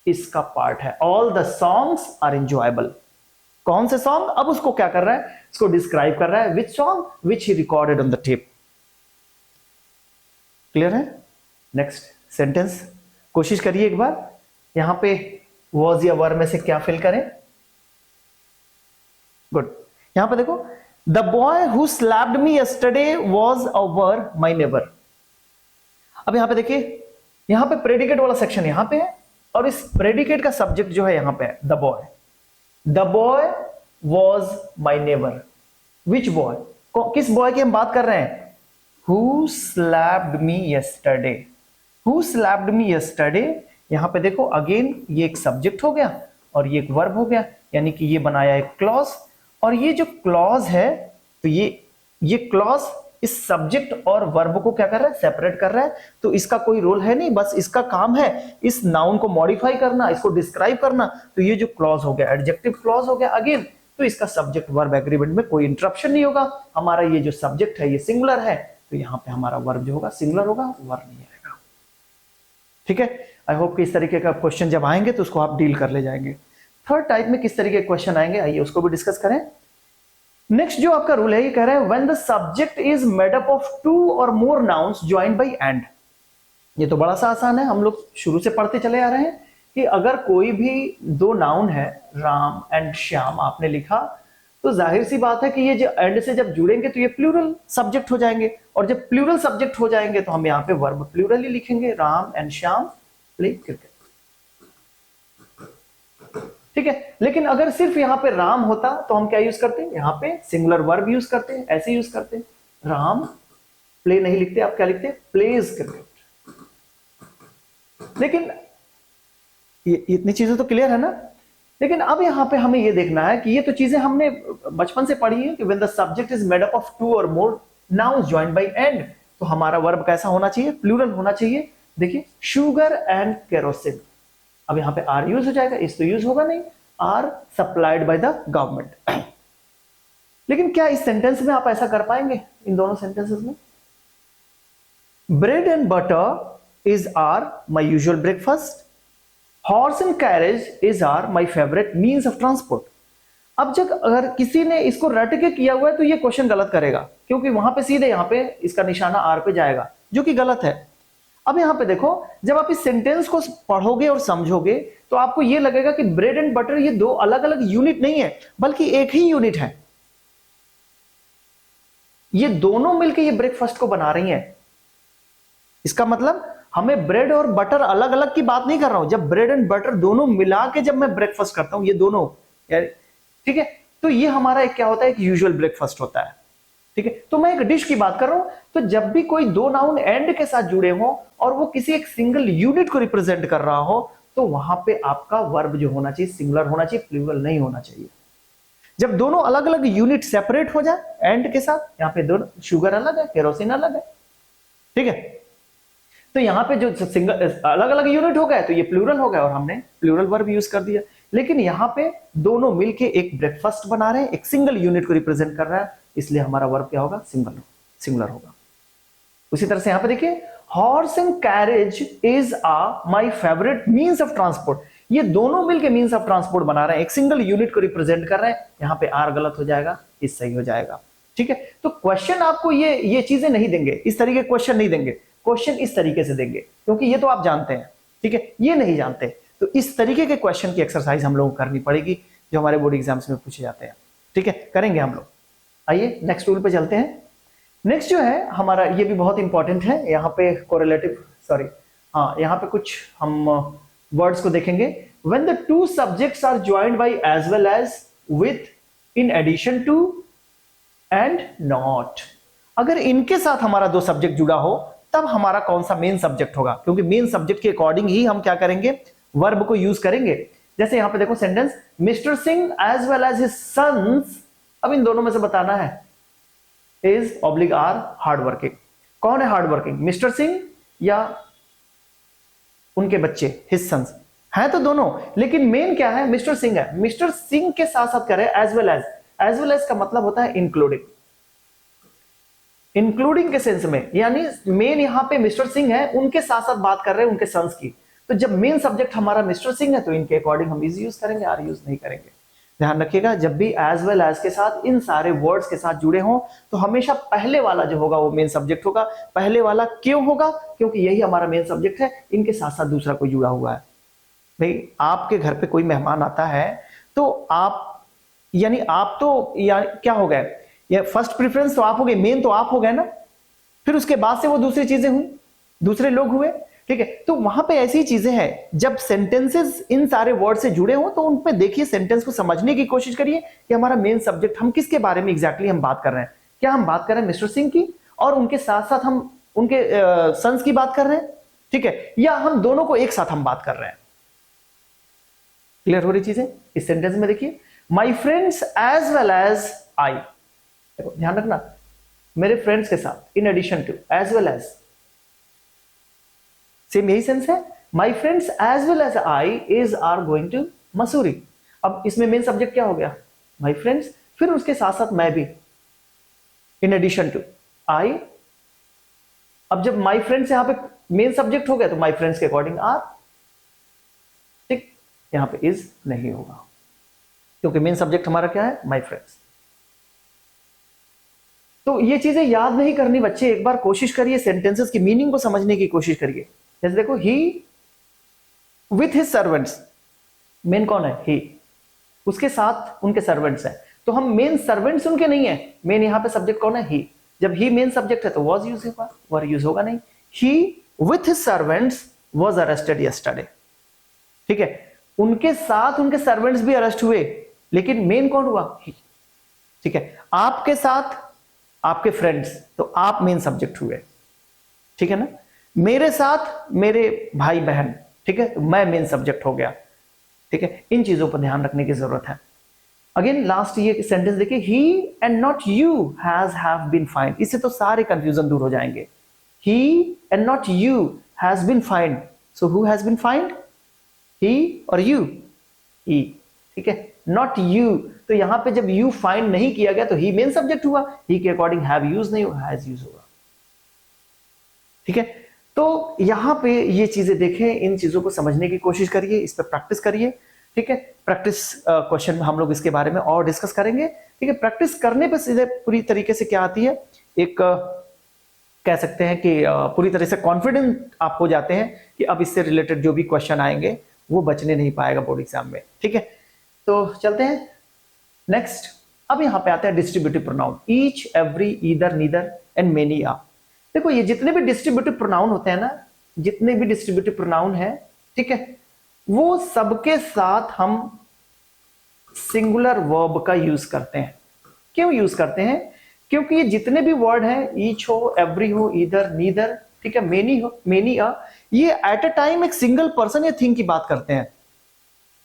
इसका पार्ट है। All the songs are enjoyable. कौन से सॉन्ग? अब उसको क्या कर रहा है? इसको डिस्क्राइब कर रहा है। Which song? Which he recorded on the tape. Clear है? नेक्स्ट सेंटेंस कोशिश करिए एक बार, यहां पे वॉज या वर में से क्या फिल करें। गुड। यहां पे देखो, the boy who slapped me yesterday was our my neighbour. अब यहां पे देखिए, यहां पे प्रेडिकेट वाला सेक्शन यहां पे है और इस प्रेडिकेट का सब्जेक्ट जो है यहां पे है the boy. The boy was my neighbour. Which boy? किस बॉय की हम बात कर रहे हैं? Who slapped me yesterday. Who slapped me yesterday, यहां पे देखो अगेन ये एक सब्जेक्ट हो गया और ये एक वर्ब हो गया, यानी कि ये बनाया एक क्लॉज। और ये जो क्लॉज है, तो ये क्लॉज इस सब्जेक्ट और वर्ब को क्या कर रहा है? सेपरेट कर रहा है। तो इसका कोई रोल है नहीं, बस इसका काम है इस नाउन को मॉडिफाई करना, इसको डिस्क्राइब करना। तो ये जो क्लॉज हो गया एडजेक्टिव क्लॉज हो गया अगेन, तो इसका सब्जेक्ट वर्ब एग्रीमेंट में कोई इंटरप्शन नहीं होगा। हमारा ये जो सब्जेक्ट है ये सिंगुलर है, तो यहां पे हमारा वर्ब जो होगा सिंगुलर होगा, वर्ब नहीं आएगा। ठीक है, आई होप कि इस तरीके का क्वेश्चन जब आएंगे तो उसको आप डील कर ले जाएंगे। थर्ड टाइप में किस तरीके के क्वेश्चन आएंगे, आइए उसको भी डिस्कस करें। नेक्स्ट जो आपका रूल है ये कह रहे हैं when the subject is made up of two or more nouns joined by and. ये तो बड़ा सा आसान है, हम लोग शुरू से पढ़ते चले आ रहे हैं कि अगर कोई भी दो नाउन है, राम एंड श्याम आपने लिखा, तो जाहिर सी बात है कि ये जो एंड से जब जुड़ेंगे तो ये प्लूरल सब्जेक्ट हो जाएंगे, और जब प्लूरल सब्जेक्ट हो जाएंगे तो हम यहाँ पे वर्ब प्लूरल ही लिखेंगे, Ram and Shyam play cricket. ठीक है, लेकिन अगर सिर्फ यहाँ पे राम होता तो हम क्या यूज करते हैं, यहाँ पे सिंगुलर वर्ब यूज करते हैं, ऐसे यूज करते हैं, राम प्ले नहीं लिखते, आप क्या लिखते हैं, प्लेज क्रिकेट। लेकिन ये इतनी चीजें तो क्लियर है ना। लेकिन अब यहाँ पे हमें ये देखना है कि ये तो चीजें हमने बचपन से पढ़ी है कि when the subject is made up of two or more nouns joined by and, तो हमारा वर्ब कैसा होना चाहिए, प्लूरल होना चाहिए। देखिए, शुगर एंड केरोसिन, अब यहाँ पे आर यूज हो जाएगा, इस तो यूज होगा नहीं, are supplied by the government. लेकिन क्या इस सेंटेंस में आप ऐसा कर पाएंगे, इन दोनों सेंटेंसेस में? Bread and butter is are my usual breakfast, horse and carriage is are my favourite means of transport. अब जब अगर किसी ने इसको रट के किया हुआ है तो ये क्वेश्चन गलत करेगा, क्योंकि वहां पे सीधे यहाँ पे इसका निशाना आर पे जाएगा, जो कि गलत है। अब यहां पे देखो, जब आप इस सेंटेंस को पढ़ोगे और समझोगे तो आपको यह लगेगा कि ब्रेड एंड बटर ये दो अलग अलग यूनिट नहीं है, बल्कि एक ही यूनिट है। ये दोनों मिलकर ये ब्रेकफास्ट को बना रही हैं। इसका मतलब हमें ब्रेड और बटर अलग अलग की बात नहीं कर रहा हूं, जब ब्रेड एंड बटर दोनों मिला के जब मैं ब्रेकफास्ट करता हूं, ये दोनों, ठीक है, तो ये हमारा एक क्या होता है, एक यूजुअल ब्रेकफास्ट होता है। ठीक है, तो मैं एक डिश की बात कर रहा हूं, तो जब भी कोई दो नाउन एंड के साथ जुड़े हो और वो किसी एक सिंगल यूनिट को रिप्रेजेंट कर रहा हो, तो वहां पे आपका वर्ब जो होना चाहिए सिंगुलर होना चाहिए, प्लूरल नहीं होना चाहिए। जब दोनों अलग अलग यूनिट सेपरेट हो जाए एंड के साथ, यहां पे दोनों, शुगर अलग है, केरोसिन अलग है, ठीक है, तो यहां पे जो सिंगल अलग अलग यूनिट हो गए तो ये प्लूरल हो गया और हमने प्लूरल वर्ब यूज कर दिया। लेकिन यहां पे दोनों मिलके एक ब्रेकफास्ट बना रहे हैं, एक सिंगल यूनिट को रिप्रेजेंट कर रहा है, इसलिए हमारा वर्ब क्या होगा, सिंगुलर होगा। उसी तरह से यहां पे देखिए, horse and carriage is my favourite means of transport, ये दोनों मिलके मींस ऑफ ट्रांसपोर्ट बना रहे हैं, एक सिंगल यूनिट को रिप्रेजेंट कर रहे हैं। यहां पे आर गलत हो जाएगा, इस सही हो जाएगा। ठीक है, तो क्वेश्चन आपको ये चीजें नहीं देंगे, इस तरीके क्वेश्चन नहीं देंगे, क्वेश्चन इस तरीके से देंगे, क्योंकि ये तो आप जानते हैं, ठीक है, ये नहीं जानते, तो इस तरीके के क्वेश्चन की एक्सरसाइज हम लोगों को करनी पड़ेगी, जो हमारे बोर्ड एग्जाम्स में पूछे जाते हैं। ठीक है, करेंगे हम लोग। आइए नेक्स्ट रूल पे चलते हैं। नेक्स्ट जो है हमारा, ये भी बहुत इंपॉर्टेंट है, यहाँ पे कोरिलेटिव, सॉरी, हाँ, यहाँ पे कुछ हम वर्ड्स को देखेंगे। When the two subjects are joined by as well as, with, in addition to and not, अगर इनके साथ हमारा दो सब्जेक्ट जुड़ा हो तब हमारा कौन सा मेन सब्जेक्ट होगा, क्योंकि मेन सब्जेक्ट के अकॉर्डिंग ही हम क्या करेंगे, वर्ब को यूज करेंगे। जैसे यहां पे देखो sentence, mister Singh as well as his sons, अब इन दोनों में से बताना है, is oblique are hard working. कौन है हार्ड वर्किंग, मिस्टर सिंह या उनके बच्चे, हिज सन्स? है तो दोनों, लेकिन मेन क्या है, मिस्टर सिंह है। मिस्टर सिंह के साथ साथ करे as well as, as well as का मतलब होता है इंक्लूडिंग, इंक्लूडिंग के सेंस में, यानी मेन यहां पे मिस्टर सिंह है, उनके साथ साथ बात कर रहे हैं उनके सन्स की। तो जब मेन सब्जेक्ट हमारा मिस्टर सिंह है तो इनके अकॉर्डिंग हम इज यूज करेंगे, आर यूज नहीं करेंगे। ध्यान रखिएगा, जब भी एज वेल एज के साथ इन सारे वर्ड्स के साथ जुड़े हों तो हमेशा पहले वाला जो होगा वो मेन सब्जेक्ट होगा। पहले वाला क्यों होगा, क्योंकि यही हमारा मेन सब्जेक्ट है, इनके साथ साथ दूसरा कोई जुड़ा हुआ है। भाई आपके घर पे कोई मेहमान आता है तो आप, यानी आप तो क्या हो गए, ये फर्स्ट प्रेफरेंस तो आप हो गए, मेन तो आप हो गए ना, फिर उसके बाद से वो दूसरी चीजें हुई, दूसरे लोग हुए। ठीक है, तो वहां पे ऐसी चीजें हैं, जब सेंटेंसेस इन सारे वर्ड से जुड़े हो तो उन पे देखिए, सेंटेंस को समझने की कोशिश करिए कि हमारा मेन सब्जेक्ट, हम किसके बारे में एग्जैक्टली हम बात कर रहे हैं। क्या हम बात कर रहे हैं मिस्टर सिंह की और उनके साथ साथ हम उनके सन्स की बात कर रहे हैं, ठीक है, या हम दोनों को एक साथ हम बात कर रहे हैं। क्लियर हो रही चीजें? इस सेंटेंस में देखिए, my friends as well as I, देखो ध्यान रखना, मेरे फ्रेंड्स के साथ, in addition to, as well as, same यही सेंस है। My friends as well as I is are going to Mussoorie. अब इसमें मेन सब्जेक्ट क्या हो गया, माई फ्रेंड्स, फिर उसके साथ साथ मैं भी, इन एडिशन टू आई। अब जब माई फ्रेंड्स यहां पे मेन सब्जेक्ट हो गया तो माई फ्रेंड्स के अकॉर्डिंग आर, ठीक, यहां पे इज नहीं होगा, क्योंकि मेन सब्जेक्ट हमारा क्या है, माई फ्रेंड्स। तो ये चीजें याद नहीं करनी बच्चे, एक बार कोशिश करिए, सेंटेंसेस की मीनिंग को समझने की कोशिश करिए। जैसे देखो, ही विथ हिज सर्वेंट्स, मेन कौन है, ही, उसके साथ उनके सर्वेंट्स हैं, तो हम मेन सर्वेंट्स उनके नहीं है, मेन यहाँ पे सब्जेक्ट कौन है? ही। जब ही मेन सब्जेक्ट है तो वॉज यूज होगा, वर यूज होगा नहीं। He with his servants was arrested yesterday, ठीक है, उनके साथ उनके सर्वेंट्स भी अरेस्ट हुए, लेकिन मेन कौन हुआ? ही, ठीक है। आपके साथ आपके फ्रेंड्स, तो आप मेन सब्जेक्ट हुए, ठीक है ना। मेरे साथ मेरे भाई बहन, ठीक है, तो मैं मेन सब्जेक्ट हो गया, ठीक है। इन चीजों पर ध्यान रखने की जरूरत है। अगेन लास्ट ये सेंटेंस देखिए, he and not you have been fined, इससे तो सारे कंफ्यूजन दूर हो जाएंगे। He and not you has been fined, so who has been fined? He और यू? ही, ठीक है। नॉट यू, तो यहां पे जब यू फाइंड नहीं किया गया तो ही मेन सब्जेक्ट हुआ, ही के अकॉर्डिंग हैव यूज नहीं होगा, हैज यूज होगा, ठीक है। तो यहां पे ये चीजें देखें, इन चीजों को समझने की कोशिश करिए, इस पर प्रैक्टिस करिए, ठीक है। प्रैक्टिस क्वेश्चन हम लोग इसके बारे में और डिस्कस करेंगे, ठीक है। प्रैक्टिस करने पर सीधे पूरी तरीके से क्या आती है, एक कह सकते हैं कि पूरी तरह से कॉन्फिडेंट आप हो जाते हैं कि अब इससे रिलेटेड जो भी क्वेश्चन आएंगे वो बचने नहीं पाएगा बोर्ड एग्जाम में, ठीक है। तो चलते हैं नेक्स्ट। अब यहां पे आते हैं distributive pronoun, each, every, either, neither and many are. देखो ये जितने भी डिस्ट्रीब्यूटिव प्रोनाउन होते हैं ना, जितने भी डिस्ट्रीब्यूटिव प्रोनाउन है, ठीक है, वो सबके साथ हम सिंगुलर वर्ब का यूज करते हैं। क्यों यूज करते हैं? क्योंकि ये जितने भी वर्ड हैं, ईच हो, एवरी हो, ईदर, नीदर, ठीक है, मेनी हो, मेनी आ, ये एट अ टाइम एक सिंगल पर्सन या थिंग की बात करते हैं,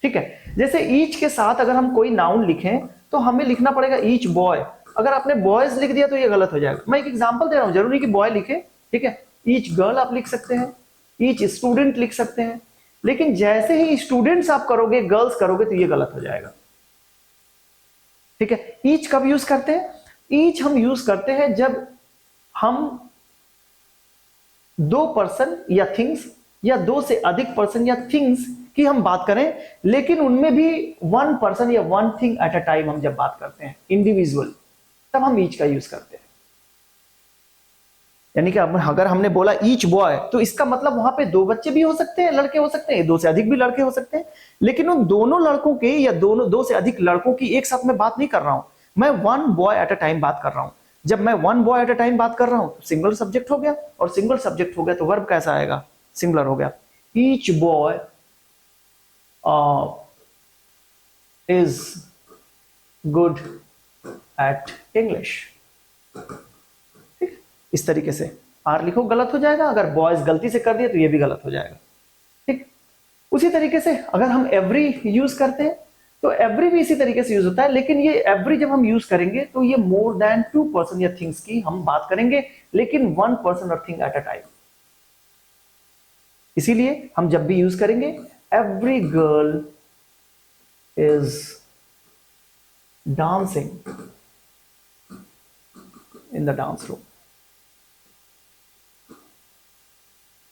ठीक है। जैसे ईच के साथ अगर हम कोई नाउन लिखें तो हमें लिखना पड़ेगा ईच बॉय। अगर आपने बॉयज लिख दिया तो ये गलत हो जाएगा। मैं एक एग्जांपल दे रहा हूं, जरूरी कि बॉय लिखे, ठीक है। ईच गर्ल आप लिख सकते हैं, ईच स्टूडेंट लिख सकते हैं, लेकिन जैसे ही स्टूडेंट्स आप करोगे, गर्ल्स करोगे, तो ये गलत हो जाएगा, ठीक है। ईच कब यूज करते हैं? ईच हम यूज करते हैं जब हम दो पर्सन या थिंग्स या दो से अधिक पर्सन या थिंग्स की हम बात करें, लेकिन उनमें भी वन पर्सन या one thing at a time हम जब बात करते हैं, इंडिविजुअल, तब हम ईच का यूज करते हैं। यानी कि अगर हमने बोला ईच बॉय, तो इसका मतलब वहां पे दो बच्चे भी हो सकते हैं, लड़के हो सकते हैं, दो से अधिक भी लड़के हो सकते हैं, लेकिन उन दोनों लड़कों के या दो से अधिक लड़कों की एक साथ में बात नहीं कर रहा हूं, मैं one boy at a time बात कर रहा हूं। जब मैं one boy at a time बात कर रहा हूं, सिंगल सब्जेक्ट हो गया, और सिंगल सब्जेक्ट हो गया तो वर्ब कैसा आएगा? सिंगुलर हो गया। Each boy is good at English, इस तरीके से आर लिखो, गलत हो जाएगा। अगर बॉयज गलती से कर दिए तो ये भी गलत हो जाएगा, ठीक। उसी तरीके से अगर हम एवरी यूज करते हैं तो एवरी भी इसी तरीके से यूज होता है, लेकिन ये एवरी जब हम यूज करेंगे तो ये मोर देन टू पर्सन या थिंग्स की हम बात करेंगे, लेकिन वन पर्सन और थिंग एट अ टाइम। इसीलिए हम जब भी यूज करेंगे, every girl is dancing in the dance room,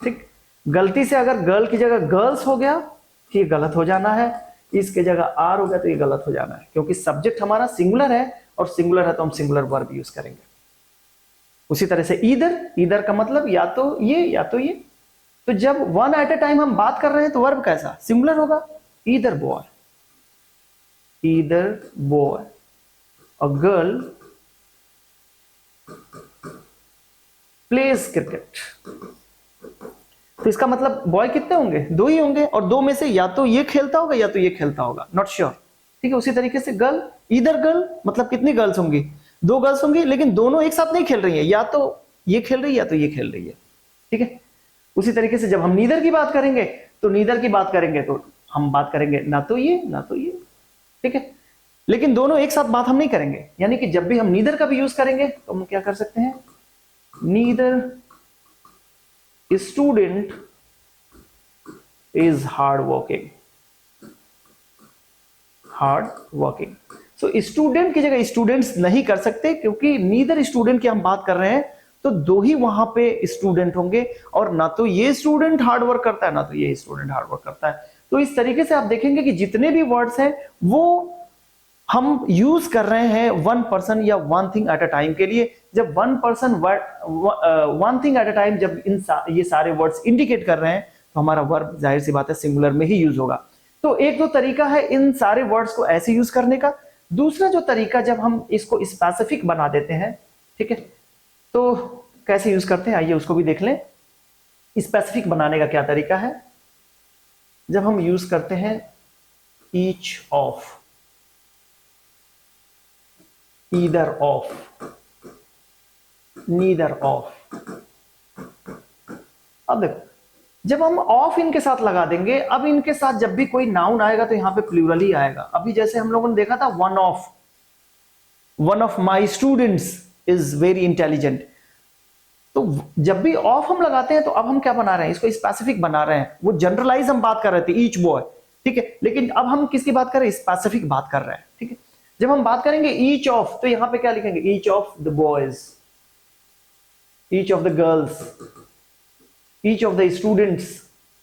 ठीक। गलती से अगर गर्ल की जगह गर्ल्स हो गया तो ये गलत हो जाना है, इसके जगह आर हो गया तो ये गलत हो जाना है, क्योंकि सब्जेक्ट हमारा सिंगुलर है, और सिंगुलर है तो हम सिंगुलर वर्ब यूज करेंगे। उसी तरह से ईदर, ईदर का मतलब या तो ये या तो ये, तो जब वन एट अ टाइम हम बात कर रहे हैं तो वर्ब कैसा? सिंगुलर होगा। Either boy, either boy, a girl pledge cricket. तो इसका मतलब बॉय कितने होंगे? दो ही होंगे, और दो में से या तो ये खेलता होगा या तो ये खेलता होगा, नॉट श्योर, ठीक है। उसी तरीके से गर्ल, ईदर गर्ल, मतलब कितनी गर्ल्स होंगी? दो गर्ल्स होंगी, लेकिन दोनों एक साथ नहीं खेल रही है, या तो ये खेल रही है या तो ये खेल रही है, ठीक है। उसी तरीके से जब हम नीदर की बात करेंगे तो नीदर की बात करेंगे तो हम बात करेंगे ना तो ये ना तो ये, ठीक है। लेकिन दोनों एक साथ बात हम नहीं करेंगे, यानी कि जब भी हम नीदर का भी यूज करेंगे तो हम क्या कर सकते हैं? Neither student is hard working, hard working. So student की जगह स्टूडेंट्स नहीं कर सकते, क्योंकि नीदर स्टूडेंट की हम बात कर रहे हैं तो दो ही वहां पे स्टूडेंट होंगे, और ना तो ये स्टूडेंट हार्ड वर्क करता है ना तो ये स्टूडेंट हार्ड वर्क करता है। तो इस तरीके से आप देखेंगे कि जितने भी वर्ड्स हैं वो हम यूज कर रहे हैं वन पर्सन या one thing at a time के लिए। जब one person one thing at a time जब ये सारे वर्ड्स इंडिकेट कर रहे हैं तो हमारा वर्ब जाहिर सी बात है सिंगुलर में ही यूज होगा। तो एक दो तरीका है इन सारे वर्ड्स को ऐसे यूज करने का। दूसरा जो तरीका, जब हम इसको स्पेसिफिक बना देते हैं, ठीक है, तो कैसे यूज करते हैं, आइए उसको भी देख लें। स्पेसिफिक बनाने का क्या तरीका है? जब हम यूज करते हैं each of, either of, neither of. अब देखो, जब हम ऑफ इनके साथ लगा देंगे, अब इनके साथ जब भी कोई नाउन आएगा तो यहां पे प्लूरल ही आएगा। अभी जैसे हम लोगों ने देखा था one of my students is very intelligent. तो जब भी ऑफ हम लगाते हैं तो अब हम क्या बना रहे हैं, इसको स्पेसिफिक बना रहे हैं। वो जनरलाइज हम बात कर रहे थे ईच बॉय, ठीक है, लेकिन अब हम किसकी बात कर रहे हैं, स्पेसिफिक बात कर रहे हैं, ठीक है। जब हम बात करेंगे ईच ऑफ, तो यहां पे क्या लिखेंगे, each of the boys, each of the girls, each of the students.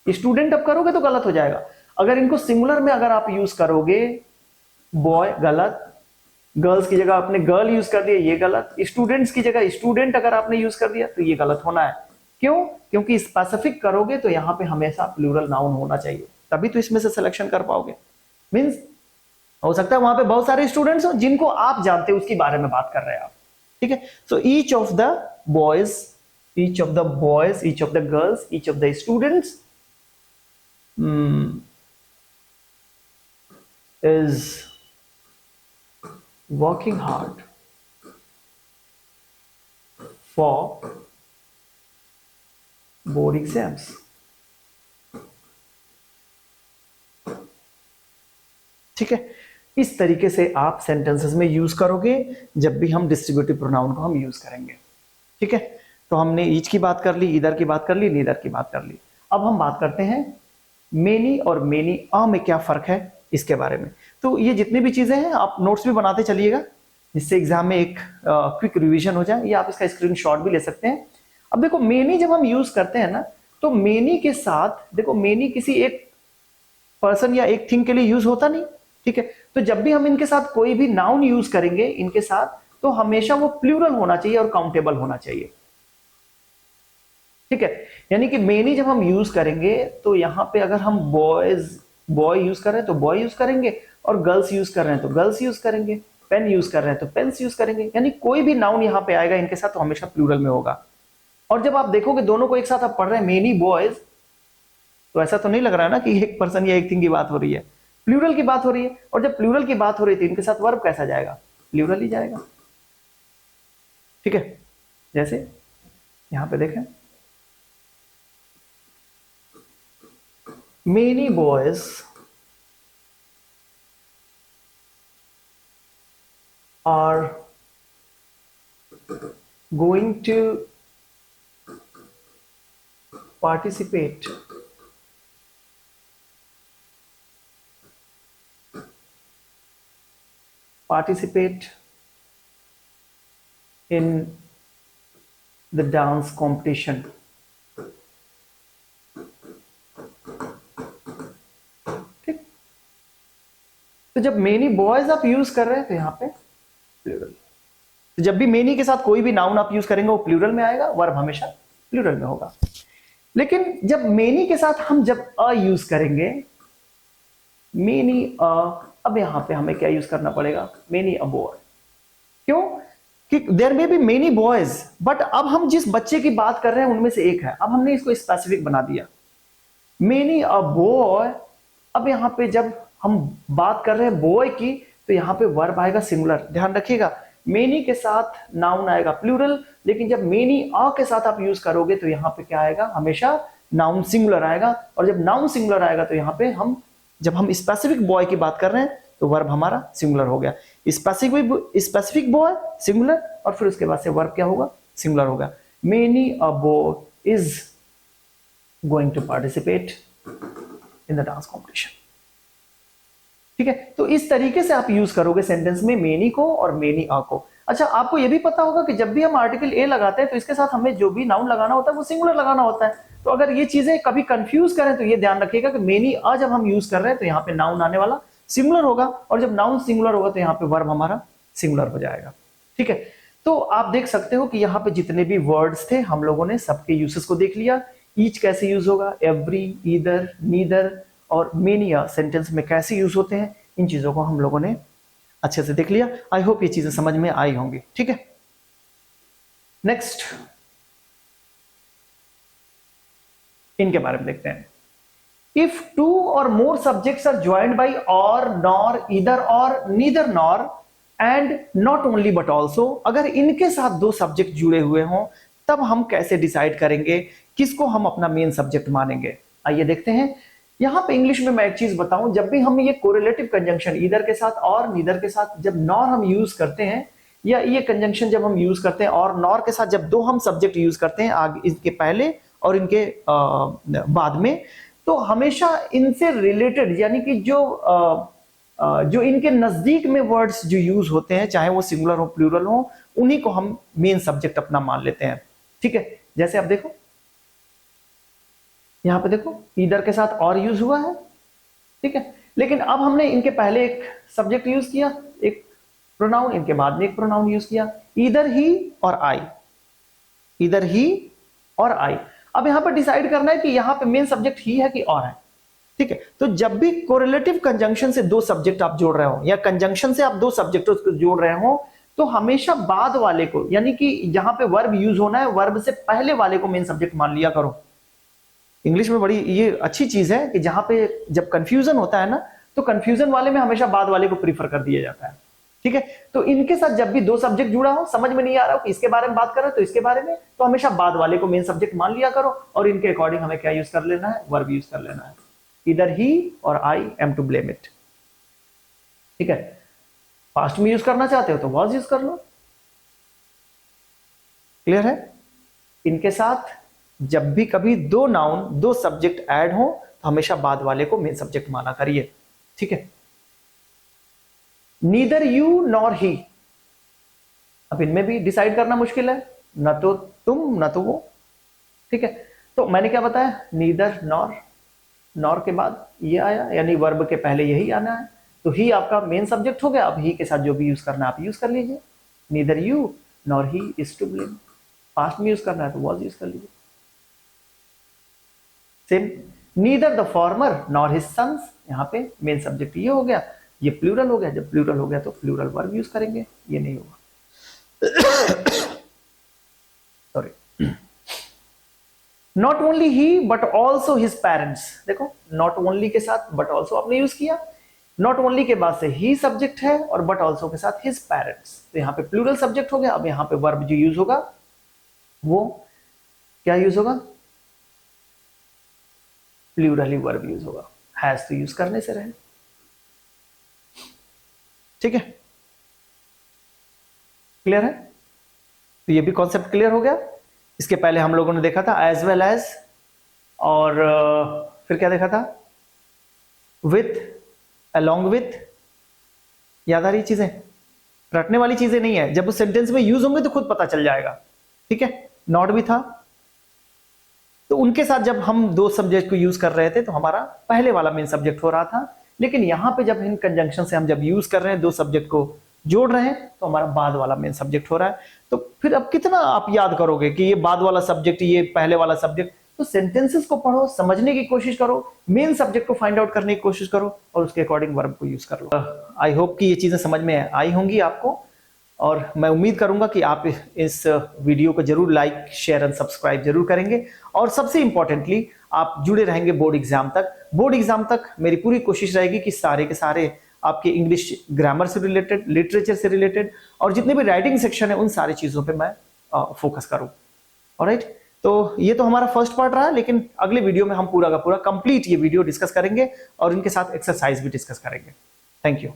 Student अब करोगे तो गलत हो जाएगा। अगर इनको सिंगुलर में अगर आप यूज करोगे, बॉय गलत, गर्ल्स की जगह आपने गर्ल यूज कर दिया, ये गलत, स्टूडेंट्स की जगह स्टूडेंट अगर आपने यूज कर दिया तो ये गलत होना है। क्यों? क्योंकि स्पेसिफिक करोगे तो यहां पे हमेशा प्लूरल नाउन होना चाहिए, तभी तो इसमें से सिलेक्शन कर पाओगे। मींस हो सकता है वहां पे बहुत सारे स्टूडेंट्स हो जिनको आप जानते हो, उसके बारे में बात कर रहे हैं आप, ठीक है। So each of the boys, each of the boys, each of the girls, each of the students is working hard for board exams. ठीक है, इस तरीके से आप सेंटेंसेस में यूज करोगे जब भी हम डिस्ट्रीब्यूटिव प्रोनाउन को हम यूज करेंगे, ठीक है। तो हमने ईच की बात कर ली, इधर की बात कर ली, नीदर की बात कर ली। अब हम बात करते हैं मेनी और मेनी अ में क्या फर्क है इसके बारे में। तो ये जितनी भी चीजें हैं आप नोट्स भी बनाते चलिएगा, जिससे एग्जाम में एक क्विक रिवीजन हो जाए, या आप इसका स्क्रीनशॉट भी ले सकते हैं। अब देखो, मेनी जब हम यूज करते हैं ना, तो मेनी के साथ देखो, मेनी किसी एक पर्सन या एक थिंग के लिए यूज होता नहीं, ठीक है। तो जब भी हम इनके साथ कोई भी नाउन यूज करेंगे इनके साथ, तो हमेशा वो प्लूरल होना चाहिए और काउंटेबल होना चाहिए, ठीक है। यानी कि मेनी जब हम यूज करेंगे तो यहां पे अगर हम बॉय यूज कर रहे हैं तो बॉय यूज करेंगे, और गर्ल्स यूज कर रहे हैं तो गर्ल्स यूज करेंगे, पेन यूज कर रहे हैं तो पेन्स यूज करेंगे। यानी कोई भी नाउन यहां पे आएगा इनके साथ तो हमेशा प्लूरल में होगा। और जब आप देखोगे दोनों को एक साथ आप पढ़ रहे हैं मेनी बॉयज, तो ऐसा तो नहीं लग रहा है ना कि एक पर्सन या एक थिंग की बात हो रही है, प्लूरल की बात हो रही है। और जब प्लूरल की बात हो रही थी, इनके साथ वर्ब कैसा जाएगा, प्लूरल ही जाएगा, ठीक है। जैसे यहां पे देखें, many boys are going to participate in the dance competition। ठीक, तो जब मेनी बॉयज आप यूज कर रहे हैं तो यहां पे प्लूरल। तो जब भी मेनी के साथ कोई भी नाउन आप यूज करेंगे वो प्लूरल में आएगा, वर्ब हमेशा प्लूरल में होगा। लेकिन जब मेनी के साथ हम जब अ यूज करेंगे, मेनी अ, अब यहां पे हमें क्या यूज करना पड़ेगा, मेनी अ बॉय। क्यों? कि there may be many boys, but अब हम जिस बच्चे की बात कर रहे हैं उनमें से एक है, अब हमने इसको स्पेसिफिक बना दिया, मेनी अ बॉय। अब यहां पे जब हम बात कर रहे हैं बॉय की, तो यहां पे वर्ब आएगा सिंगुलर। ध्यान रखिएगा, मेनी के साथ नाउन आएगा प्लूरल, लेकिन जब मेनी अ के साथ आप यूज करोगे तो यहां पे क्या आएगा, हमेशा नाउन सिंगुलर आएगा। और जब नाउन सिंगुलर आएगा तो यहां पे जब हम स्पेसिफिक बॉय की बात कर रहे हैं तो वर्ब हमारा सिंगुलर हो गया। स्पेसिफिक बॉय सिंगुलर, और फिर उसके बाद से वर्ब क्या होगा, सिंगुलर होगा। Many a boy is going to participate in the dance competition. ठीक है, तो इस तरीके से आप यूज करोगे सेंटेंस में मेनी को और मेनी अ को। अच्छा, आपको यह भी पता होगा कि जब भी हम आर्टिकल ए लगाते हैं तो इसके साथ हमें जो भी नाउन लगाना होता है वो सिंगुलर लगाना होता है। तो अगर ये चीजें कभी कंफ्यूज करें तो ये ध्यान रखिएगा कि मेनी अ जब हम यूज कर रहे हैं तो यहाँ पे नाउन आने वाला सिंगुलर होगा, और जब नाउन सिंगुलर होगा तो यहाँ पे वर्ब हमारा सिंगुलर हो जाएगा। ठीक है, तो आप देख सकते हो कि यहाँ पे जितने भी वर्ड्स थे हम लोगों ने सबके यूसेस को देख लिया। ईच कैसे यूज होगा, एवरी, ईदर, नीदर और मेनी सेंटेंस में कैसे यूज होते हैं, इन चीजों को हम लोगों ने अच्छे से देख लिया। आई होप ये चीजें समझ में आई होंगी, ठीक है। नेक्स्ट इनके बारे में देखते हैं। If two or more subjects are joined by or, nor, either or, neither nor and not only but also, अगर इनके साथ दो सब्जेक्ट जुड़े हुए हों तब हम कैसे डिसाइड करेंगे किसको हम अपना मेन सब्जेक्ट मानेंगे। आइए देखते हैं। यहां पे इंग्लिश में मैं एक चीज बताऊं, जब भी हम ये कोरिलेटिव कंजंक्शन ईदर के साथ और, नीदर के साथ जब नॉर हम यूज करते हैं, या ये कंजंक्शन जब हम यूज करते हैं और नॉर के साथ जब दो हम सब्जेक्ट यूज करते हैं आगे, इनके पहले और इनके बाद में, तो हमेशा इनसे रिलेटेड यानी कि जो इनके नजदीक में वर्ड्स जो यूज होते हैं, चाहे वो सिंगुलर हो प्लूरल हो, उन्हीं को हम मेन सब्जेक्ट अपना मान लेते हैं, ठीक है। जैसे आप देखो यहां पे देखो ईदर के साथ और यूज हुआ है, ठीक है, लेकिन अब हमने इनके पहले एक सब्जेक्ट यूज किया, एक प्रोनाउन, इनके बाद में एक प्रोनाउन यूज किया, either he or I, either he or आई। अब यहां पर डिसाइड करना है कि यहां पे मेन सब्जेक्ट ही है कि और है, ठीक है। तो जब भी कोरिलेटिव कंजंक्शन से दो सब्जेक्ट आप जोड़ रहे हो या कंजंक्शन से आप दो सब्जेक्टों को जोड़ रहे हो, तो हमेशा बाद वाले को, यानी कि जहां पे वर्ब यूज होना है, वर्ब से पहले वाले को मेन सब्जेक्ट मान लिया करो। इंग्लिश में बड़ी ये अच्छी चीज है कि जहां पे जब कंफ्यूजन होता है ना, तो कंफ्यूजन वाले में हमेशा बाद वाले को प्रीफर कर दिया जाता है, ठीक है। तो इनके साथ जब भी दो सब्जेक्ट जुड़ा हो, समझ में नहीं आ रहा हो कि इसके बारे में बात करो तो इसके बारे में, तो हमेशा बाद वाले को मेन सब्जेक्ट मान लिया करो और इनके अकॉर्डिंग हमें क्या यूज कर लेना है, वर्ब यूज कर लेना है। Either he or I am to blame it, ठीक है। पास्ट में यूज करना चाहते हो तो वॉज यूज कर लो, क्लियर है। इनके साथ जब भी कभी दो नाउन दो सब्जेक्ट ऐड हो तो हमेशा बाद वाले को मेन सब्जेक्ट माना करिए, ठीक है। नीदर यू नॉर ही, अब इनमें भी डिसाइड करना मुश्किल है, ना तो तुम ना तो वो, ठीक है। तो मैंने क्या बताया, नीदर नॉर, नॉर के बाद ये आया, यानी वर्ब के पहले यही आना है, तो ही आपका मेन सब्जेक्ट हो गया। अब ही के साथ जो भी यूज करना है आप यूज कर लीजिए। Neither you nor he is to blame, past में यूज करना है तो वॉज यूज कर लीजिए। Same, neither the former nor his sons, यहां पे मेन सब्जेक्ट ये हो गया, ये प्लूरल हो गया, जब प्लूरल हो गया तो प्लूरल वर्ब यूज करेंगे, ये नहीं होगा। Sorry. Not only he but also his parents, देखो नॉट ओनली के साथ बट ऑल्सो आपने यूज किया, नॉट ओनली के बाद से ही सब्जेक्ट है और बट ऑल्सो के साथ हिज पेरेंट्स, तो यहां पे प्लूरल सब्जेक्ट हो गया। अब यहां पे वर्ब जो यूज होगा वो क्या यूज होगा, प्लूरली वर्ब यूज होगा, हैज तो यूज करने से रहे, ठीक है। क्लियर है, तो ये भी कॉन्सेप्ट क्लियर हो गया। इसके पहले हम लोगों ने देखा था एज वेल एज, और फिर क्या देखा था, विथ, अलोंग विथ, याद आ रही चीजें, रटने वाली चीजें नहीं है, जब उस सेंटेंस में यूज होंगे तो खुद पता चल जाएगा, ठीक है। नॉट भी था, तो उनके साथ जब हम दो सब्जेक्ट को यूज कर रहे थे तो हमारा पहले वाला मेन सब्जेक्ट हो रहा था, लेकिन यहां पे जब इन कंजंक्शन से हम जब यूज कर रहे हैं, दो सब्जेक्ट को जोड़ रहे हैं, तो हमारा बाद वाला मेन सब्जेक्ट हो रहा है। तो फिर अब कितना आप याद करोगे कि ये बाद वाला सब्जेक्ट, ये पहले वाला सब्जेक्ट, तो सेंटेंसेस को पढ़ो, समझने की कोशिश करो, मेन सब्जेक्ट को फाइंड आउट करने की कोशिश करो और उसके अकॉर्डिंग वर्ब को यूज कर लो। आई होप कि ये चीजें समझ में आई होंगी आपको, और मैं उम्मीद करूंगा कि आप इस वीडियो को जरूर लाइक शेयर एंड सब्सक्राइब जरूर करेंगे, और सबसे इंपॉर्टेंटली आप जुड़े रहेंगे बोर्ड एग्जाम तक। बोर्ड एग्जाम तक मेरी पूरी कोशिश रहेगी कि सारे के सारे आपके इंग्लिश ग्रामर से रिलेटेड, लिटरेचर से रिलेटेड और जितने भी राइटिंग सेक्शन है उन सारी चीजों पे मैं फोकस करूं। ऑलराइट, तो ये तो हमारा फर्स्ट पार्ट रहा, लेकिन अगले वीडियो में हम पूरा का पूरा कंप्लीट ये वीडियो डिस्कस करेंगे और इनके साथ एक्सरसाइज भी डिस्कस करेंगे। Thank you.